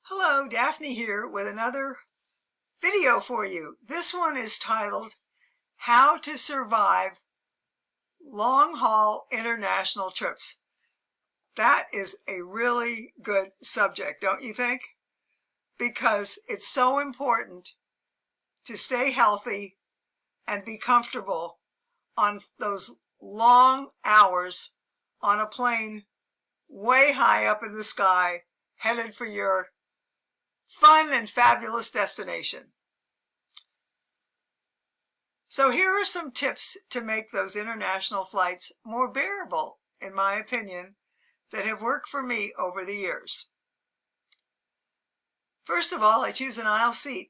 Hello, Daphne here with another video for you. This one is titled, How to Survive Long-Haul International Trips. That is a really good subject, don't you think? Because it's so important to stay healthy and be comfortable on those long hours on a plane way high up in the sky, headed for your fun and fabulous destination. So here are some tips to make those international flights more bearable, in my opinion, that have worked for me over the years. First of all, I choose an aisle seat,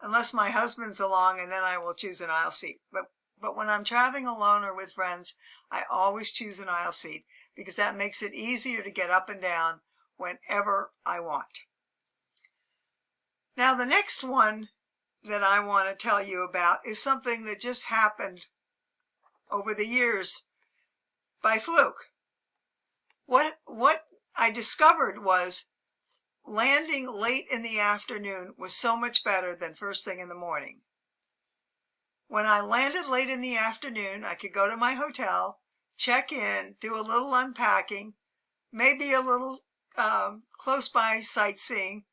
unless my husband's along, and then I will choose an aisle seat. But when I'm traveling alone or with friends, I always choose an aisle seat because that makes it easier to get up and down whenever I want. Now, the next one that I want to tell you about is something that just happened over the years by fluke. What I discovered was landing late in the afternoon was so much better than first thing in the morning. When I landed late in the afternoon, I could go to my hotel, check in, do a little unpacking, maybe a little close by sightseeing,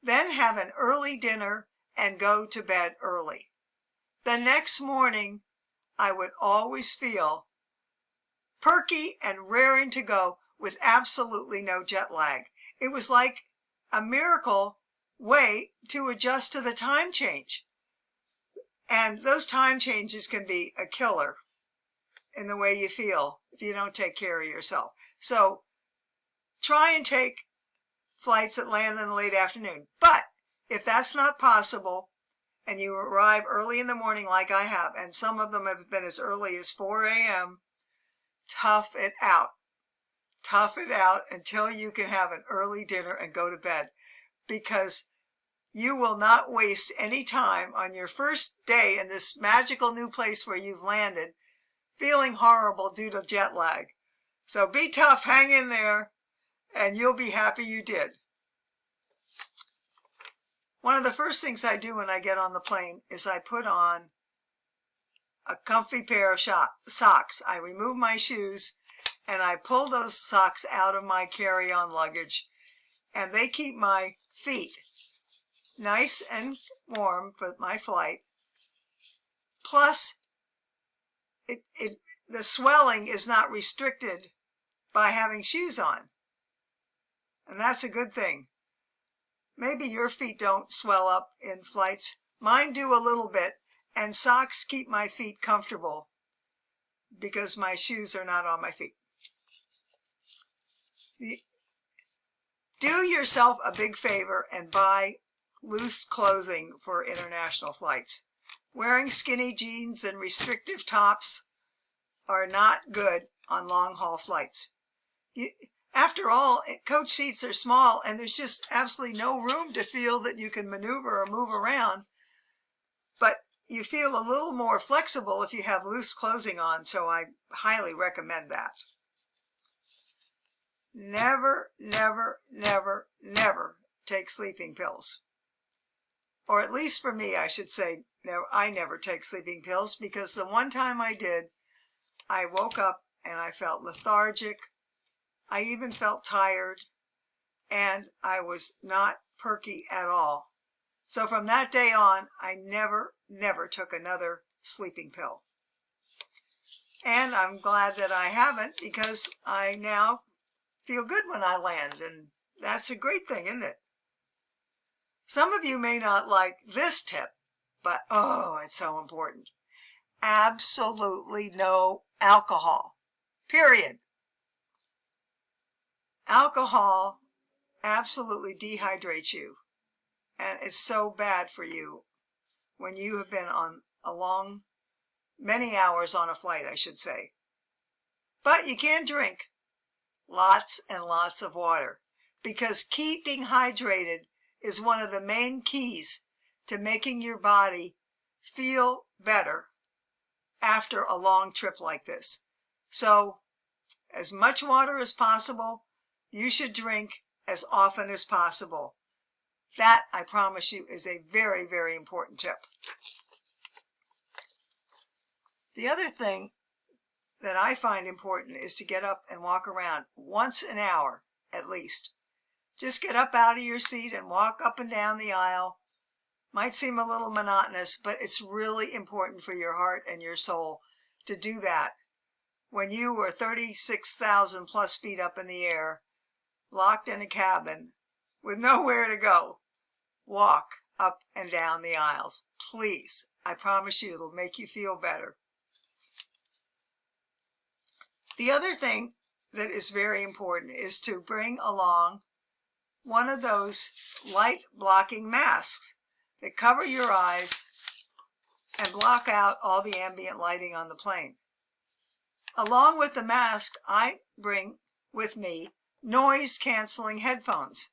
then have an early dinner and go to bed early. The next morning, I would always feel perky and raring to go with absolutely no jet lag. It was like a miracle way to adjust to the time change. And those time changes can be a killer in the way you feel if you don't take care of yourself. So try and take flights that land in the late afternoon. But if that's not possible, and you arrive early in the morning like I have, and some of them have been as early as 4 a.m., tough it out. Tough it out until you can have an early dinner and go to bed, because you will not waste any time on your first day in this magical new place where you've landed feeling horrible due to jet lag. So be tough, hang in there, and you'll be happy you did. One of the first things I do when I get on the plane is I put on a comfy pair of socks. I remove my shoes and I pull those socks out of my carry-on luggage, and they keep my feet nice and warm for my flight. Plus, the swelling is not restricted by having shoes on, and that's a good thing. Maybe your feet don't swell up in flights. Mine do a little bit, and socks keep my feet comfortable because my shoes are not on my feet. Do yourself a big favor and buy loose clothing for international flights. Wearing skinny jeans and restrictive tops are not good on long-haul flights. After all, coach seats are small, and there's just absolutely no room to feel that you can maneuver or move around. But you feel a little more flexible if you have loose clothing on, so I highly recommend that. Never, never, never, never take sleeping pills. Or at least for me, I should say, no, I never take sleeping pills, because the one time I did, I woke up and I felt lethargic. I even felt tired, and I was not perky at all. So from that day on, I never, never took another sleeping pill. And I'm glad that I haven't, because I now feel good when I land, and that's a great thing, isn't it? Some of you may not like this tip, but oh, it's so important. Absolutely no alcohol. Period. Alcohol absolutely dehydrates you, and it's so bad for you when you have been on many hours on a flight, I should say. But you can drink lots and lots of water, because keeping hydrated is one of the main keys to making your body feel better after a long trip like this. So, as much water as possible. You should drink as often as possible. That, I promise you, is a very, very important tip. The other thing that I find important is to get up and walk around once an hour at least. Just get up out of your seat and walk up and down the aisle. Might seem a little monotonous, but it's really important for your heart and your soul to do that. When you were 36,000 plus feet up in the air, locked in a cabin with nowhere to go, walk up and down the aisles. Please, I promise you it'll make you feel better. The other thing that is very important is to bring along one of those light blocking masks that cover your eyes and block out all the ambient lighting on the plane. Along with the mask, I bring with me noise canceling headphones.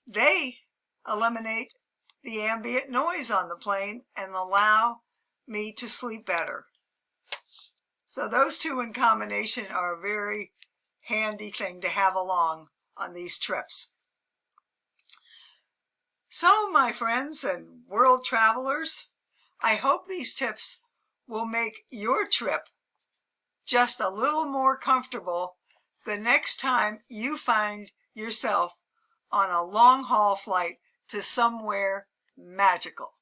They eliminate the ambient noise on the plane and allow me to sleep better. So those two in combination are a very handy thing to have along on these trips. So, my friends and world travelers, I hope these tips will make your trip just a little more comfortable the next time you find yourself on a long haul flight to somewhere magical.